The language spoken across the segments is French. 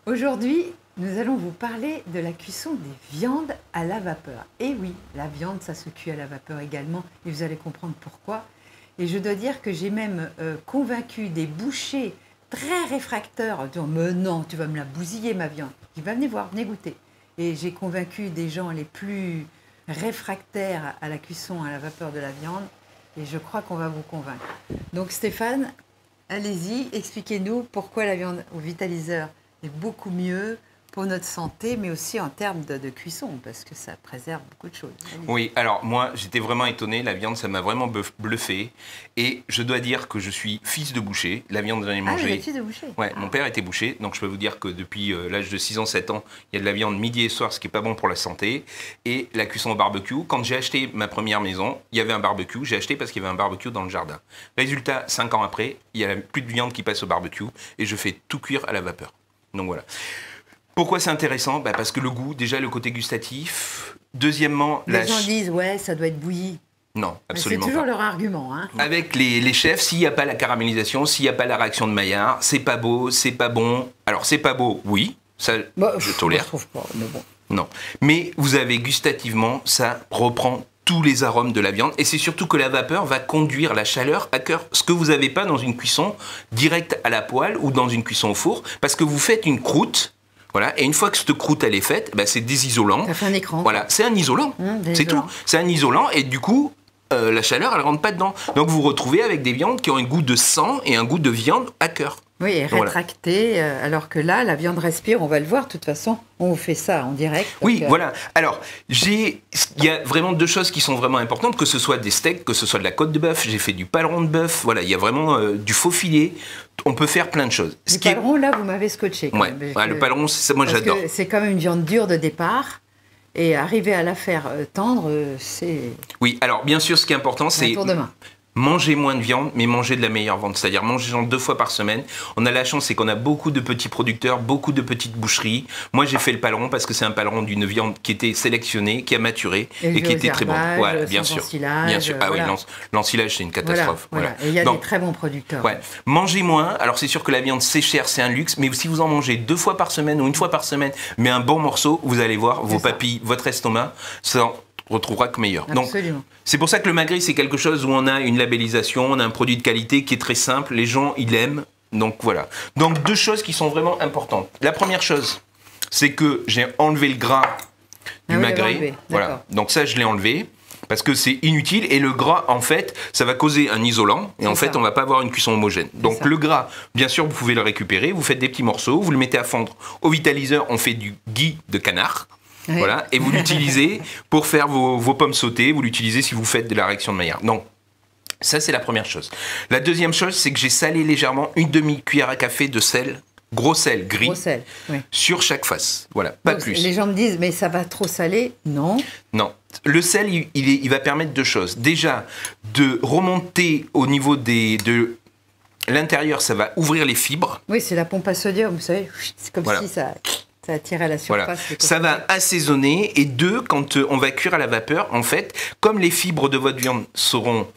Aujourd'hui, nous allons vous parler de la cuisson des viandes à la vapeur. Et oui, la viande, ça se cuit à la vapeur également, et vous allez comprendre pourquoi. Et je dois dire que j'ai même convaincu des bouchers très réfractaires en disant « Mais non, tu vas me la bousiller ma viande ». Il va venir voir, venez goûter. Et j'ai convaincu des gens les plus réfractaires à la cuisson à la vapeur de la viande, et je crois qu'on va vous convaincre. Donc Stéphane, allez-y, expliquez-nous pourquoi la viande au vitaliseur est beaucoup mieux pour notre santé, mais aussi en termes de cuisson, parce que ça préserve beaucoup de choses. Oui, alors moi, j'étais vraiment étonné. La viande, ça m'a vraiment bluffé. Et je dois dire que je suis fils de boucher. La viande, j'en ai mangé. Ah, vous êtes fils de boucher? Ouais, mon père était boucher. Donc je peux vous dire que depuis l'âge de 6 ans, 7 ans, il y a de la viande midi et soir, ce qui n'est pas bon pour la santé. Et la cuisson au barbecue. Quand j'ai acheté ma première maison, il y avait un barbecue. J'ai acheté parce qu'il y avait un barbecue dans le jardin. Résultat, 5 ans après, il n'y a plus de viande qui passe au barbecue. Et je fais tout cuire à la vapeur. Donc voilà. Pourquoi c'est intéressant? Parce que le goût, déjà le côté gustatif. Deuxièmement, les gens disent ouais, ça doit être bouilli. Non, absolument pas. C'est toujours leur argument. Hein. Avec les chefs, s'il n'y a pas la caramélisation, s'il n'y a pas la réaction de Maillard, c'est pas beau, c'est pas bon. Alors c'est pas beau, oui, ça je tolère. Je trouve pas, mais bon. Non, mais vous avez gustativement, ça reprend tous les arômes de la viande, et c'est surtout que la vapeur va conduire la chaleur à cœur, ce que vous n'avez pas dans une cuisson directe à la poêle ou dans une cuisson au four, parce que vous faites une croûte. Voilà, et une fois que cette croûte elle est faite, c'est désisolant. Ça fait un écran. Voilà, c'est un isolant, c'est tout. C'est un isolant, et du coup, la chaleur elle rentre pas dedans. Donc vous vous retrouvez avec des viandes qui ont un goût de sang et un goût de viande à cœur. Oui, et rétractée, alors que là, la viande respire, on va le voir, de toute façon, on fait ça en direct. Oui, voilà. Alors, il y a vraiment deux choses qui sont vraiment importantes, que ce soit des steaks, que ce soit de la côte de bœuf, j'ai fait du paleron de bœuf, voilà, il y a vraiment du faux filet, on peut faire plein de choses. Le paleron, là, vous m'avez scotché. Ouais, le paleron, moi j'adore. C'est quand même une viande dure de départ. Et arriver à la faire tendre, c'est... Oui, alors bien sûr, ce qui est important, c'est... tour de main. Manger moins de viande, mais manger de la meilleure viande. C'est-à-dire manger 2 fois par semaine. On a la chance, c'est qu'on a beaucoup de petits producteurs, beaucoup de petites boucheries. Moi, j'ai fait le paleron parce que c'est un paleron d'une viande qui était sélectionnée, qui a maturé et qui était très bon. Voilà, bien sûr. Bien sûr. Ah oui, l'ensilage, c'est une catastrophe. Voilà. Et il y a des très bons producteurs. Ouais. Mangez moins. Alors, c'est sûr que la viande, c'est cher, c'est un luxe. Mais si vous en mangez 2 fois par semaine ou 1 fois par semaine, mais un bon morceau, vous allez voir, vos papilles, votre estomac, ça retrouvera que meilleur. Absolument. Donc, c'est pour ça que le magret, c'est quelque chose où on a une labellisation, on a un produit de qualité qui est très simple, les gens, ils l'aiment. Donc voilà. Donc 2 choses qui sont vraiment importantes. La première chose, c'est que j'ai enlevé le gras du magret. Voilà. Donc ça, je l'ai enlevé parce que c'est inutile et le gras, en fait, ça va causer un isolant et en fait, on va pas avoir une cuisson homogène. Donc le gras, bien sûr, vous pouvez le récupérer, vous faites des petits morceaux, vous le mettez à fondre au vitaliseur, on fait du gui de canard. Oui. Voilà, et vous l'utilisez pour faire vos pommes sautées, vous l'utilisez si vous faites de la réaction de Maillard. Donc, ça c'est la première chose. La deuxième chose, c'est que j'ai salé légèrement une demi-cuillère à café de sel, gros sel gris, sur chaque face. Voilà, pas plus. Les gens me disent, mais ça va trop salé? Non. Non. Le sel, il va permettre 2 choses. Déjà, de remonter au niveau de l'intérieur, ça va ouvrir les fibres. Oui, c'est la pompe à sodium, vous savez, c'est comme si ça attirait à la surface. Voilà. Ça va assaisonner. Et 2, quand on va cuire à la vapeur, en fait, comme les fibres de votre viande seront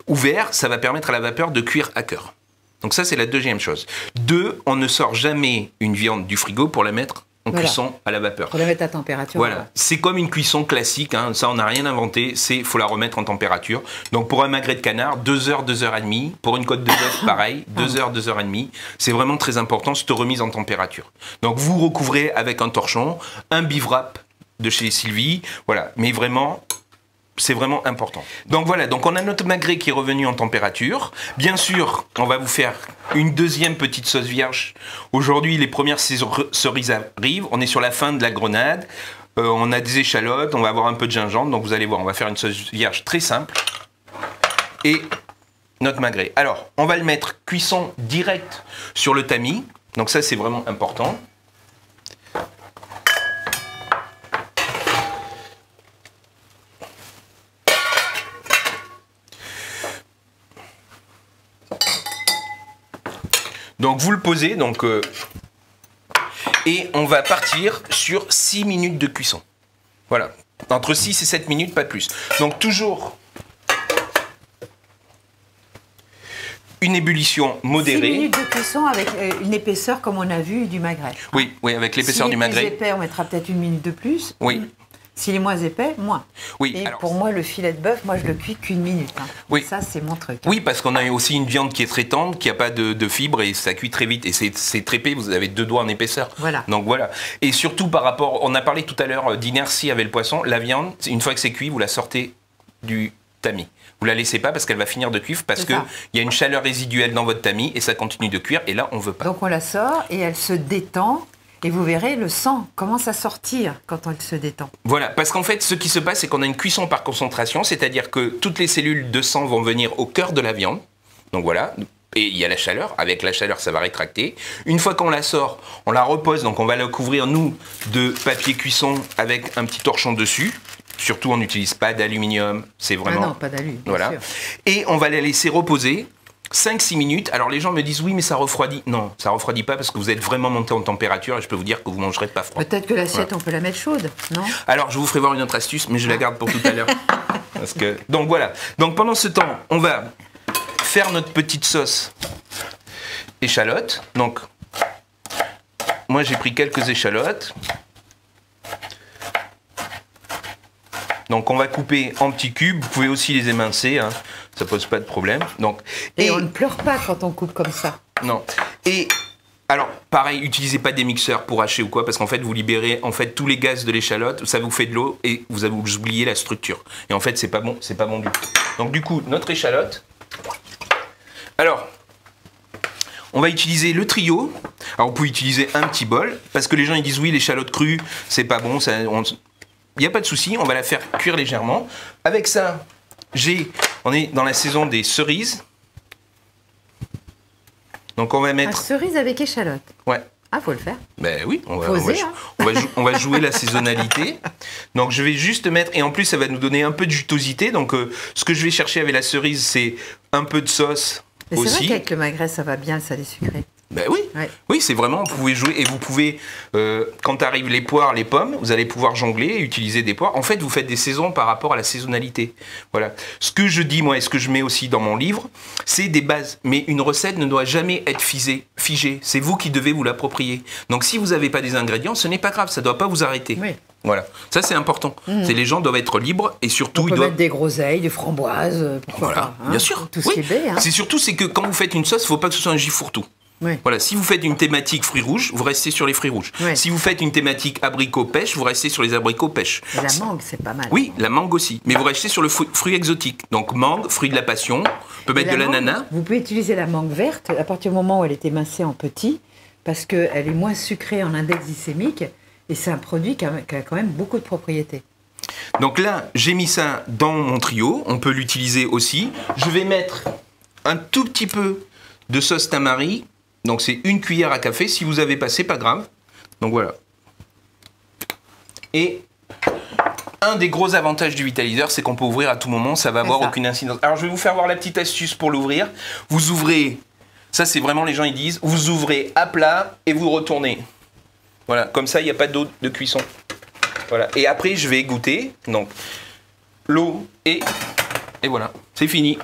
ouvertes, ça va permettre à la vapeur de cuire à cœur. Donc ça, c'est la deuxième chose. 2, on ne sort jamais une viande du frigo pour la mettre en cuisson à la vapeur. Pour la mettre à température. Voilà. C'est comme une cuisson classique. Hein. Ça, on n'a rien inventé. Il faut la remettre en température. Donc, pour un magret de canard, 2 heures, 2 heures et demie. Pour une côte de bœuf, pareil, 2 heures, 2 heures et demie. C'est vraiment très important, cette remise en température. Donc, vous recouvrez avec un torchon, un beef wrap de chez Sylvie. Voilà. Mais vraiment... c'est vraiment important. Donc voilà, donc on a notre magret qui est revenu en température. Bien sûr, on va vous faire une deuxième petite sauce vierge. Aujourd'hui, les premières cerises arrivent. On est sur la fin de la grenade. On a des échalotes, on va avoir un peu de gingembre. Donc vous allez voir, on va faire une sauce vierge très simple. Et notre magret. Alors, on va le mettre cuisson directe sur le tamis. Donc ça, c'est vraiment important. Donc vous le posez, et on va partir sur 6 minutes de cuisson. Voilà, entre 6 et 7 minutes, pas plus. Donc toujours une ébullition 6 modérée. minutes de cuisson avec une épaisseur, comme on a vu, du magret. Oui, oui, avec l'épaisseur du S'il est magret. plus épais, on mettra peut-être une minute de plus. Oui. S'il est moins épais, moins. Oui, Et alors- pour moi, le filet de bœuf, moi, je le cuis qu'une minute. Hein. Oui. Ça, c'est mon truc. hein. Oui, parce qu'on a aussi une viande qui est très tendre, qui n'a pas de fibres et ça cuit très vite. Et c'est très épais, vous avez 2 doigts en épaisseur. Voilà. Donc voilà. Et surtout par rapport, on a parlé tout à l'heure d'inertie avec le poisson. La viande, une fois que c'est cuit, vous la sortez du tamis. Vous la laissez pas parce qu'elle va finir de cuire parce C'est qu'il ça. y a une chaleur résiduelle dans votre tamis et ça continue de cuire et là on veut pas. Donc, on la sort et elle se détend. Et vous verrez, le sang commence à sortir quand elle se détend. Voilà, parce qu'en fait ce qui se passe c'est qu'on a une cuisson par concentration, c'est-à-dire que toutes les cellules de sang vont venir au cœur de la viande. Donc voilà. Et il y a la chaleur, avec la chaleur ça va rétracter. Une fois qu'on la sort, on la repose, donc on va la couvrir nous de papier cuisson avec un petit torchon dessus. Surtout on n'utilise pas d'aluminium, c'est vraiment... Ah non, pas d'alu, bien Voilà. sûr. Et on va la laisser reposer 5-6 minutes. Alors les gens me disent oui mais ça refroidit. Non, ça refroidit pas parce que vous êtes vraiment monté en température et je peux vous dire que vous mangerez pas froid. Peut-être que l'assiette, on peut la mettre chaude, non? Alors je vous ferai voir une autre astuce mais je la garde pour tout à l'heure. Parce que... Donc voilà. Donc pendant ce temps, on va faire notre petite sauce échalote. Donc moi j'ai pris quelques échalotes. Donc on va couper en petits cubes, vous pouvez aussi les émincer, hein, ça pose pas de problème. Donc, Et on ne pleure pas quand on coupe comme ça. non. Et alors pareil, utilisez pas des mixeurs pour hacher ou quoi, parce qu'en fait vous libérez en fait tous les gaz de l'échalote, ça vous fait de l'eau et vous oubliez la structure. Et en fait c'est pas bon du tout. Donc du coup notre échalote. Alors on va utiliser le trio. Alors vous pouvez utiliser un petit bol, parce que les gens ils disent oui l'échalote crue c'est pas bon, ça, il n'y a pas de souci, on va la faire cuire légèrement. Avec ça, on est dans la saison des cerises. Donc on va Ah, mettre... cerise avec échalote. Ouais, Ah, faut le faire. ben oui, on va, Faut on va oser, jou- hein. on va jouer la saisonnalité. Donc je vais juste mettre, et en plus ça va nous donner un peu de jutosité. Donc ce que je vais chercher avec la cerise, c'est un peu de sauce Mais c'est vrai aussi. qu'avec le magret, ça va bien, le salé sucré. Ben oui, Ouais. oui, c'est vraiment, vous pouvez jouer, et vous pouvez, quand arrivent les poires, les pommes, vous allez pouvoir jongler et utiliser des poires. En fait, vous faites des saisons par rapport à la saisonnalité. Voilà. Ce que je dis, moi, et ce que je mets aussi dans mon livre, c'est des bases. Mais une recette ne doit jamais être figée. C'est vous qui devez vous l'approprier. Donc, si vous n'avez pas des ingrédients, ce n'est pas grave, ça ne doit pas vous arrêter. Oui. Voilà. Ça, c'est important. C'est les gens doivent être libres, et surtout, On ils peut doivent... mettre des groseilles, des framboises, pourquoi Voilà, pas. hein. bien sûr. Tout ce Oui. qui est baie. Hein. C'est surtout, c'est que quand vous faites une sauce, il ne faut pas que ce soit un giffourtou. Oui. Voilà, si vous faites une thématique fruits rouges, vous restez sur les fruits rouges. Ouais. Si vous faites une thématique abricot pêche, vous restez sur les abricots pêche. Et la mangue, c'est pas mal. Oui, la mangue aussi. Mais vous restez sur le fruit exotique. Donc mangue, fruit de la passion, on peut Et mettre de la mangue, l'ananas. vous pouvez utiliser la mangue verte à partir du moment où elle est émincée en petit, parce qu'elle est moins sucrée en index glycémique, et c'est un produit qui a quand même beaucoup de propriétés. Donc là, j'ai mis ça dans mon trio. On peut l'utiliser aussi. Je vais mettre un tout petit peu de sauce tamari. Donc c'est une cuillère à café. Si vous avez pas, c'est pas grave. Donc voilà. Et un des gros avantages du vitaliseur, c'est qu'on peut ouvrir à tout moment. Ça va avoir ça. aucune incidence. Alors je vais vous faire voir la petite astuce pour l'ouvrir. Vous ouvrez. Ça c'est vraiment les gens ils disent. Vous ouvrez à plat et vous retournez. Voilà. Comme ça il n'y a pas d'eau de cuisson. Voilà. Et après, je vais égoutter. Donc, l'eau et voilà. C'est fini.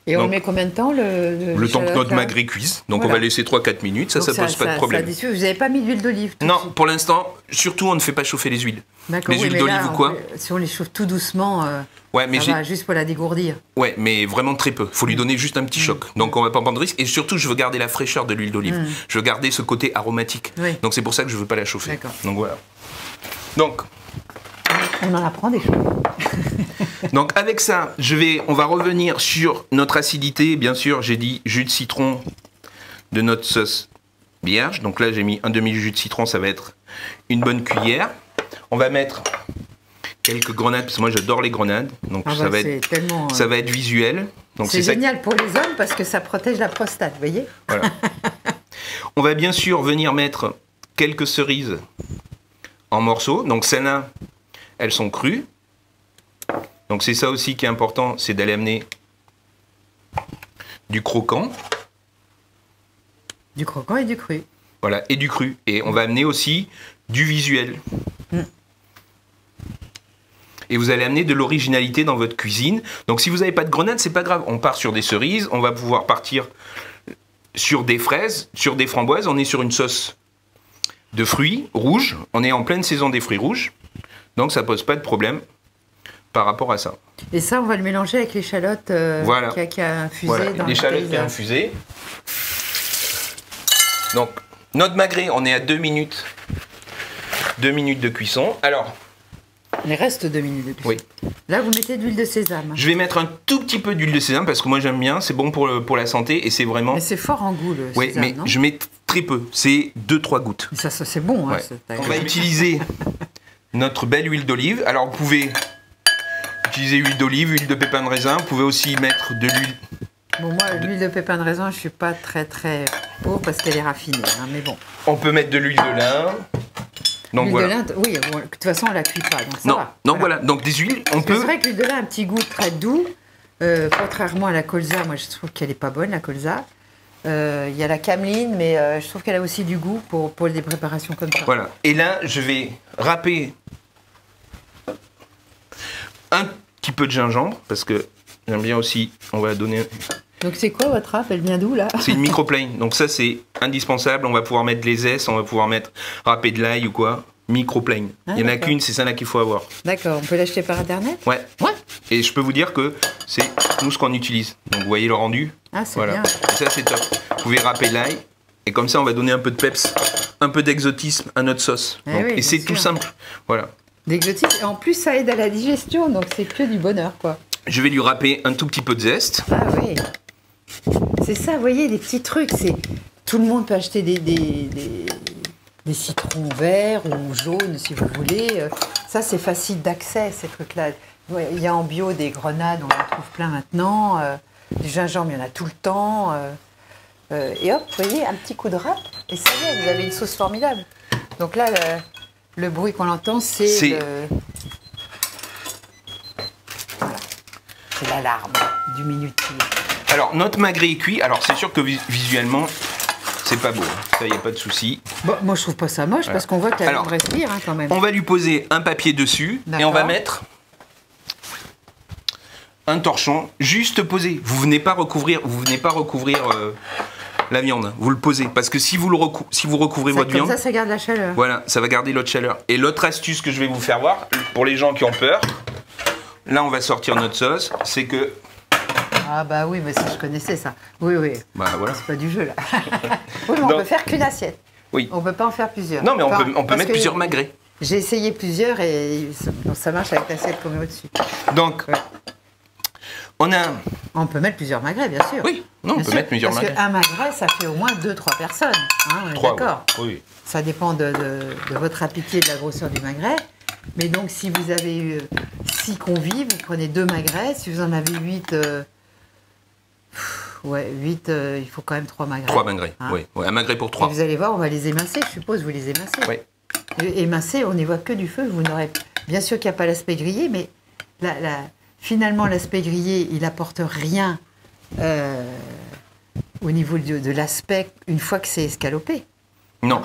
Et on Donc, met combien de temps Le temps que notre là magret cuise. Donc, Voilà. on va laisser 3-4 minutes. Ça Donc pose pas de problème. ça dissout. Vous n'avez pas mis d'huile d'olive tout de Non, suite. pour l'instant, surtout, on ne fait pas chauffer les huiles. D'accord, Les oui, huiles mais d'olive là, ou quoi si on les chauffe tout doucement, Ouais, mais ça va juste pour la dégourdir. ouais, mais vraiment très peu. Faut lui donner juste un petit choc. Donc, on va pas prendre de risque. Et surtout, je veux garder la fraîcheur de l'huile d'olive. Je veux garder ce côté aromatique. Oui. Donc, c'est pour ça que je veux pas la chauffer. D'accord. Donc, voilà. Donc, On en apprend des choses. Donc avec ça, on va revenir sur notre acidité. Bien sûr, j'ai dit jus de citron de notre sauce vierge. Donc là, j'ai mis un demi-jus de citron, ça va être une bonne cuillère. On va mettre quelques grenades, parce que moi j'adore les grenades. Donc Ah ça, bah, va c'est être, tellement, ça va être visuel. Donc c'est ça. génial pour les hommes parce que ça protège la prostate, vous voyez. Voilà. On va bien sûr venir mettre quelques cerises en morceaux. Donc celles-là, elles sont crues. Donc c'est ça aussi qui est important, c'est d'aller amener du croquant. Du croquant et du cru. Voilà, et du cru. Et on va amener aussi du visuel. et vous allez amener de l'originalité dans votre cuisine. Donc si vous n'avez pas de grenade, c'est pas grave. On part sur des cerises, on va pouvoir partir sur des fraises, sur des framboises. On est sur une sauce de fruits rouges. On est en pleine saison des fruits rouges. Donc ça pose pas de problème par rapport à ça. Et ça, on va le mélanger avec l'échalote voilà. qui a infusé voilà. dans L'échalote qui a infusé. Donc, notre magret, on est à 2 minutes. 2 minutes de cuisson. Alors... Il reste 2 minutes de cuisson. Oui. Là, vous mettez de l'huile de sésame. Je vais mettre un tout petit peu d'huile de sésame parce que moi j'aime bien. C'est bon pour la santé et c'est vraiment... Mais c'est fort en goût, le oui, sésame, mais non? je mets très peu. C'est 2-3 gouttes. Ça c'est bon. Ouais. Hein, on va utiliser notre belle huile d'olive. Alors, vous pouvez utiliser huile d'olive, huile de pépin de raisin. Vous pouvez aussi mettre de l'huile... Bon, moi, l'huile de pépin de raisin, je suis pas très pour parce qu'elle est raffinée. Hein, mais bon. On peut mettre de l'huile de lin. Donc l'huile voilà. de lin, oui, bon, de toute façon, on la cuit pas. Donc ça non, va. non, voilà. Donc des huiles, on peut... C'est vrai que l'huile de lin a un petit goût très doux. Contrairement à la colza, moi, je trouve qu'elle est pas bonne, la colza. Il y a la cameline, mais je trouve qu'elle a aussi du goût pour des préparations comme ça. Voilà. Et là, je vais râper un petit peu de gingembre parce que j'aime bien aussi. On va donner. Donc c'est quoi votre râpe? Elle vient d'où là? C'est une microplane. Donc ça c'est indispensable. On va pouvoir mettre les zestes, on va pouvoir mettre râper de l'ail ou quoi. Microplane. Ah, il n'y en a d'accord. qu'une, c'est celle-là qu'il faut avoir. D'accord, on peut l'acheter par internet? Ouais. Ouais. Et je peux vous dire que c'est nous ce qu'on utilise. Donc vous voyez le rendu. Ah, c'est voilà. bien. Et ça c'est top. Vous pouvez râper l'ail. Et comme ça on va donner un peu de peps, un peu d'exotisme à notre sauce. Eh Donc, oui, et c'est bien tout sûr. simple. Voilà. D'exotique. Et en plus, ça aide à la digestion, donc c'est que du bonheur, quoi. Je vais lui râper un tout petit peu de zeste. Ah oui. C'est ça, vous voyez, des petits trucs. Tout le monde peut acheter des citrons verts ou jaunes, si vous voulez. Ça, c'est facile d'accès, ces trucs-là. Ouais, il y a en bio des grenades, on en trouve plein maintenant. Du gingembre, il y en a tout le temps. Et hop, vous voyez, un petit coup de râpe, et ça y est, vous avez une sauce formidable. Donc là, le bruit qu'on entend, c'est voilà. C'est l'alarme du minutier. Alors, notre magret est cuit. Alors, c'est sûr que visuellement, c'est pas beau. Ça, il n'y a pas de souci. Bon, moi, je trouve pas ça moche, parce qu'on voit que la viande respire hein, quand même. On va lui poser un papier dessus et on va mettre un torchon juste posé. Vous venez pas recouvrir la viande. Vous le posez parce que si vous recouvrez votre viande, ça garde la chaleur. Voilà, ça va garder l'autre chaleur. Et l'autre astuce que je vais vous faire voir pour les gens qui ont peur, là, on va sortir notre sauce, c'est que ah bah oui, mais ça je connaissais ça. Oui, oui. bah voilà. C'est pas du jeu là. Oui, mais on peut faire qu'une assiette. Oui. On peut pas en faire plusieurs. Non, mais on peut mettre plusieurs magrets. J'ai essayé plusieurs et ça marche avec l'assiette qu'on met au-dessus. Donc, ouais. On peut mettre plusieurs magrets, bien sûr. Oui, non, on peut mettre plusieurs magrets. Parce qu'un magret, ça fait au moins 2-3 personnes. Hein, on est d'accord. Oui. Ça dépend de votre appliqué et de la grosseur du magret. Mais donc, si vous avez eu 6 convives, vous prenez 2 magrets. Si vous en avez 8, il faut quand même 3 magrets. 3 magrets, hein, oui. Ouais, un magret pour 3. Et vous allez voir, on va les émincer. Je suppose vous les émincez. Oui. Émincer, on n'y voit que du feu. Vous n'aurez bien sûr qu'il n'y a pas l'aspect grillé, mais finalement, l'aspect grillé, il n'apporte rien au niveau de l'aspect une fois que c'est escalopé. Non,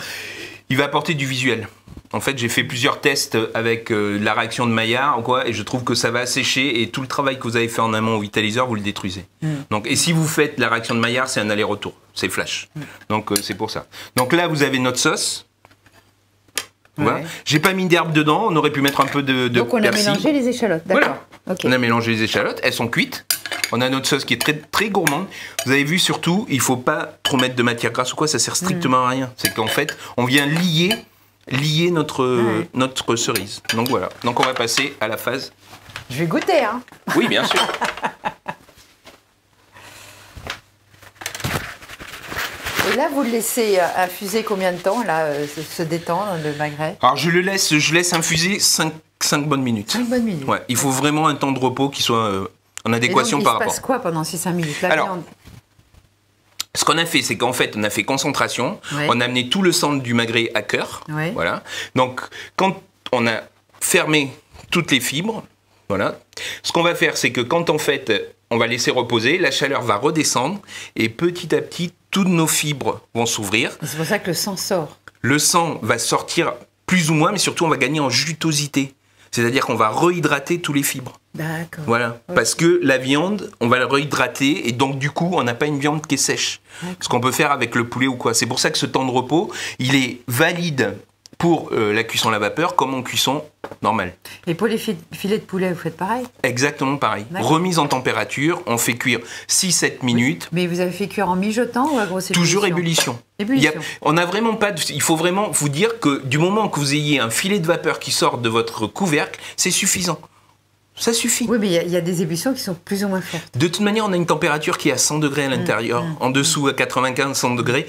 il va apporter du visuel. En fait, j'ai fait plusieurs tests avec la réaction de Maillard, et je trouve que ça va assécher et tout le travail que vous avez fait en amont au vitaliseur, vous le détruisez. Donc, et si vous faites la réaction de Maillard, c'est un aller-retour, c'est flash. Donc, c'est pour ça. Donc là, vous avez notre sauce. Voilà. J'ai pas mis d'herbe dedans, on aurait pu mettre un peu de donc on persil. A mélangé les échalotes, d'accord. Voilà. Okay. On a mélangé les échalotes, elles sont cuites. On a notre sauce qui est très, très gourmande. Vous avez vu surtout, il faut pas trop mettre de matière grasse ou quoi, ça sert strictement à rien. C'est qu'en fait, on vient lier notre cerise. Donc voilà, donc on va passer à la phase. Je vais goûter, hein. Oui, bien sûr. Et là, vous le laissez infuser combien de temps, là, se détendre, le magret? Alors, je laisse infuser 5 bonnes minutes. 5 bonnes minutes. Ouais, il faut vraiment un temps de repos qui soit en adéquation par rapport. Il se passe quoi pendant ces 5 minutes? Alors, ce qu'on a fait, c'est qu'en fait, on a fait concentration. Ouais. On a amené tout le centre du magret à cœur. Ouais. Voilà. Donc, quand on a fermé toutes les fibres, voilà, ce qu'on va faire, c'est que quand en fait, on va laisser reposer, la chaleur va redescendre et petit à petit, toutes nos fibres vont s'ouvrir. C'est pour ça que le sang sort. Le sang va sortir plus ou moins, mais surtout, on va gagner en jutosité. C'est-à-dire qu'on va rehydrater tous les fibres. D'accord. Voilà. Ok. Parce que la viande, on va la rehydrater et donc du coup, on n'a pas une viande qui est sèche. Ce qu'on peut faire avec le poulet ou quoi. C'est pour ça que ce temps de repos, il est valide pour la cuisson à la vapeur comme en cuisson normale. Et pour les filets de poulet, vous faites pareil? Exactement pareil. D'accord. Remise en température, on fait cuire 6-7 minutes. Mais vous avez fait cuire en mijotant ou à grosse ébullition? Toujours ébullition. Ébullition. On n'a vraiment pas de... Il faut vraiment vous dire que du moment que vous ayez un filet de vapeur qui sort de votre couvercle, c'est suffisant. Ça suffit. Oui, mais il y a des ébullitions qui sont plus ou moins fortes. De toute manière, on a une température qui est à 100 degrés à l'intérieur, en dessous à 95-100 degrés.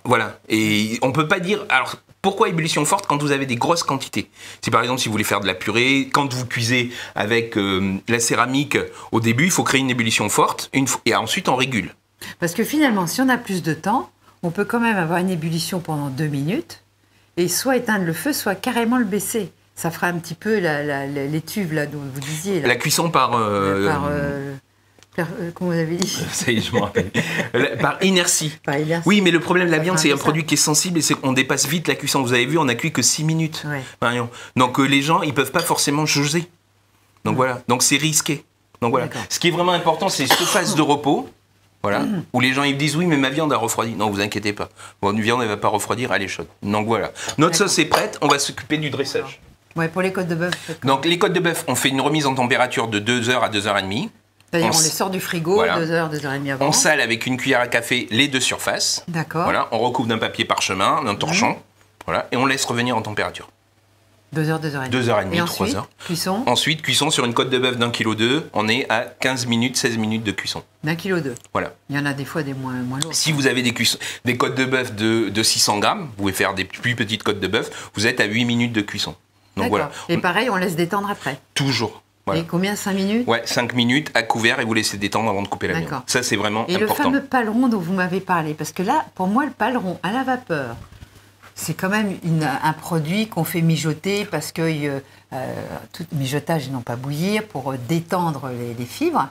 Voilà. Et on ne peut pas dire... Alors, pourquoi ébullition forte quand vous avez des grosses quantités? C'est par exemple si vous voulez faire de la purée, quand vous cuisez avec la céramique, au début, il faut créer une ébullition forte et ensuite on régule. Parce que finalement, si on a plus de temps, on peut quand même avoir une ébullition pendant 2 minutes et soit éteindre le feu, soit carrément le baisser. Ça fera un petit peu l'étuve là dont vous disiez. Là. La cuisson par... comment vous avez dit? Ça y est, je me rappelle. Par inertie. Par inertie. Oui, mais le problème de la viande, Enfin, c'est un ça. produit qui est sensible et c'est qu'on dépasse vite la cuisson. Vous avez vu, on a cuit que 6 minutes. Ouais. Marion. Donc les gens, ils peuvent pas forcément jauger. Donc voilà. Donc c'est risqué. Donc voilà. D'accord. Ce qui est vraiment important, c'est cette phase de repos. Voilà. Où les gens ils me disent oui, mais ma viande a refroidi. Non, vous inquiétez pas. Votre viande, elle va pas refroidir, elle est chaude. Donc voilà. Notre sauce est prête. On va s'occuper du dressage. Ouais, pour les côtes de bœuf. faites Donc les côtes de bœuf, on fait une remise en température de 2 heures à 2h30. C'est-à-dire on on les sort du frigo voilà. 2 heures, 2h30 avant. On sale avec une cuillère à café les deux surfaces. D'accord. Voilà, on recouvre d'un papier parchemin, d'un torchon. Voilà, et on laisse revenir en température. 2 heures, 2h30. 2h30, Et 3 ensuite, heures. cuisson Ensuite, cuisson sur une côte de bœuf d'1,2 kg, on est à 15 minutes, 16 minutes de cuisson. d'1,2 kg. Voilà. Il y en a des fois des moins lourds. Si vous avez des côtes de bœuf de 600 grammes, vous pouvez faire des plus petites côtes de bœuf, vous êtes à 8 minutes de cuisson. Donc D'accord. voilà. Et pareil, on laisse détendre après. Toujours. Voilà. Et combien? 5 minutes? Ouais, 5 minutes à couvert et vous laissez détendre avant de couper la viande. D'accord. Ça, c'est vraiment Et important. le fameux paleron dont vous m'avez parlé, parce que là, pour moi, le paleron à la vapeur, c'est quand même un produit qu'on fait mijoter parce que tout mijotage et non pas bouillir pour détendre les fibres.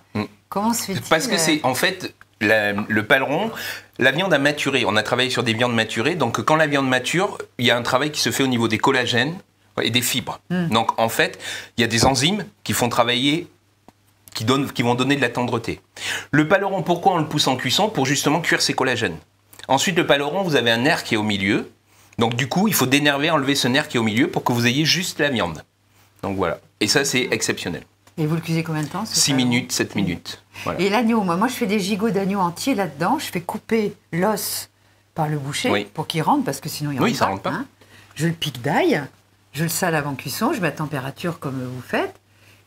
Comment se fait-il? Parce que c'est en fait le paleron, la viande a maturé. On a travaillé sur des viandes maturées, donc quand la viande mature, il y a un travail qui se fait au niveau des collagènes et des fibres. Donc en fait, il y a des enzymes qui font travailler, qui vont donner de la tendreté. Le paleron, pourquoi on le pousse en cuisson? Pour justement cuire ces collagènes. Ensuite, le paleron, vous avez un nerf qui est au milieu. Donc du coup, il faut dénerver, enlever ce nerf qui est au milieu pour que vous ayez juste la viande. Donc voilà. Et ça, c'est exceptionnel. Et vous le cuisez combien de temps? 6 minutes, 7 minutes. Voilà. Et l'agneau, moi je fais des gigots d'agneau entiers là-dedans. Je fais couper l'os par le boucher Oui. pour qu'il rentre, parce que sinon il Oui, rentre ça pas. rentre pas. Hein. Je le pique d'ail, je le sale avant cuisson, je mets à température comme vous faites,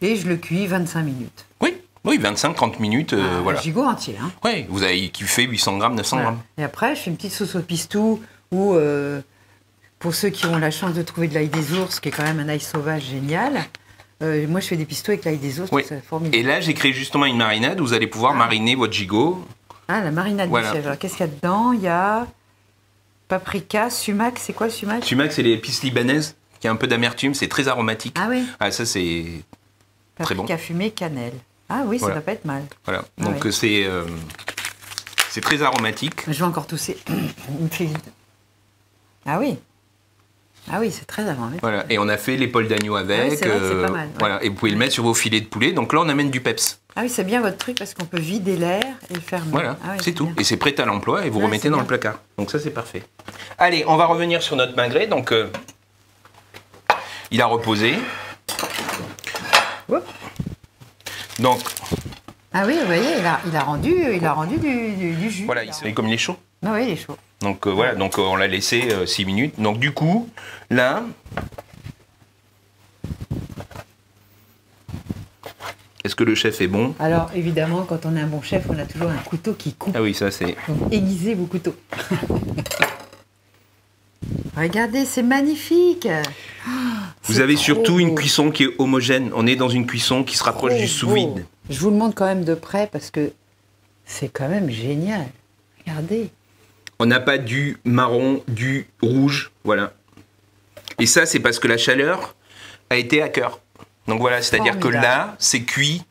et je le cuis 25 minutes. Oui, 25-30 minutes, voilà. Un gigot entier. Hein. Oui, vous avez qui fait 800 grammes, 900 Voilà. grammes. Et après, je fais une petite sauce au pistou ou pour ceux qui ont la chance de trouver de l'ail des ours, qui est quand même un ail sauvage génial. Moi, je fais des pistos avec l'ail des ours, Oui. c'est formidable. Et là, j'ai créé justement une marinade où vous allez pouvoir mariner votre gigot. Ah, la marinade Voilà. du chef. Alors, qu'est-ce qu'il y a dedans? Il y a paprika, sumac. C'est quoi le sumac? Sumac, c'est les épices libanaises, qui a un peu d'amertume, c'est très aromatique. Ah oui. Ah, ça, c'est très bon. Paprika fumée, cannelle. Ah oui, ça Voilà. doit pas être mal. Voilà. Ah Donc, ouais. c'est très aromatique. Je vais encore tousser. Il me fait vite. Ah oui. Ah oui, c'est très avant. Voilà. Et on a fait l'épaule d'agneau avec. Ah oui, c'est vrai que c'est pas mal, ouais. Voilà. Et vous pouvez le mettre sur vos filets de poulet. Donc là, on amène du peps. Ah oui, c'est bien votre truc parce qu'on peut vider l'air et le faire. Voilà, Ah oui, c'est tout. bien. Et c'est prêt à l'emploi et vous Ouais, remettez c'est dans bien. le placard. Donc ça, c'est parfait. Allez, on va revenir sur notre magret. Donc, il a reposé. Oups. Donc, Ah oui, vous voyez, il a rendu du jus. voilà, il est comme il est chaud. Ah oui, il est chaud. Donc voilà, donc on l'a laissé 6 minutes. Donc du coup, là, est-ce que le chef est bon? Alors évidemment, quand on est un bon chef, on a toujours un couteau qui coupe. Ah oui, ça c'est... Donc aiguisez vos couteaux. Regardez, c'est magnifique. Vous avez surtout une cuisson qui est homogène. On est dans une cuisson qui se rapproche du sous-vide. Je vous le montre quand même de près parce que c'est quand même génial. Regardez. On n'a pas du marron, du rouge, voilà. Et ça, c'est parce que la chaleur a été à cœur. Donc voilà, c'est-à-dire que Formidable. là, c'est cuit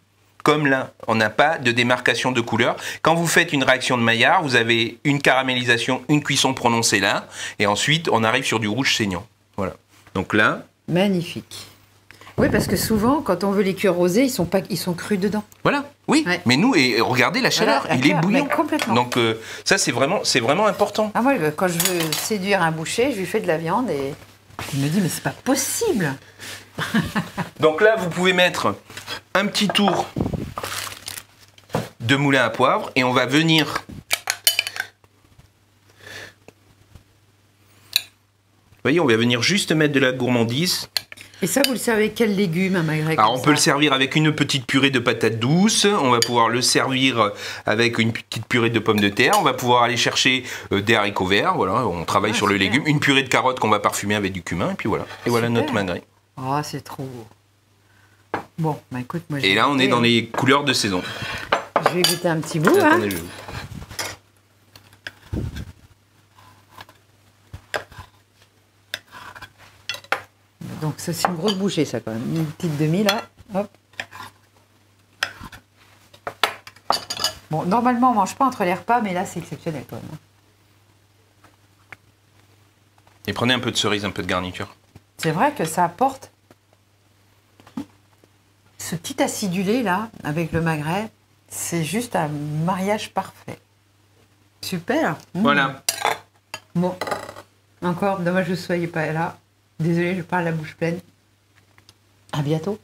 comme là. On n'a pas de démarcation de couleur. Quand vous faites une réaction de Maillard, vous avez une caramélisation, une cuisson prononcée là, et ensuite, on arrive sur du rouge saignant. Voilà. Donc là, Magnifique. Oui, parce que souvent, quand on veut les cuire rosés, ils sont crus dedans. Voilà, oui. Ouais. Mais nous, et regardez la chaleur, Voilà, la il est chaleur, bouillant. mais complètement. Donc ça, c'est vraiment important. Ah, moi, quand je veux séduire un boucher, je lui fais de la viande et il me dit, mais c'est pas possible. Donc là, vous pouvez mettre un petit tour de moulin à poivre et on va venir... Vous voyez, on va venir juste mettre de la gourmandise. Et ça, vous le servez avec quels légumes, un magret? Alors, on peut le servir avec une petite purée de patates douces. On va pouvoir le servir avec une petite purée de pommes de terre. On va pouvoir aller chercher des haricots verts. Voilà, on travaille sur le super. légume. Une purée de carottes qu'on va parfumer avec du cumin. Et puis voilà. Et voilà Super. notre magret. Oh, c'est trop beau. Bon, bah écoute, moi Et là, on est dans les couleurs de saison. Je vais goûter un petit bout. Hein. Attendez, je- Donc, ça, c'est une grosse bouchée, ça, quand même. Une petite demi, là. Hop. Bon, normalement, on mange pas entre les repas, mais là, c'est exceptionnel, quand même. Et prenez un peu de cerise, un peu de garniture. C'est vrai que ça apporte ce petit acidulé, là, avec le magret. C'est juste un mariage parfait. Super. Voilà. Bon, encore, dommage que vous ne soyez pas là. Désolée, je parle la bouche pleine. À bientôt.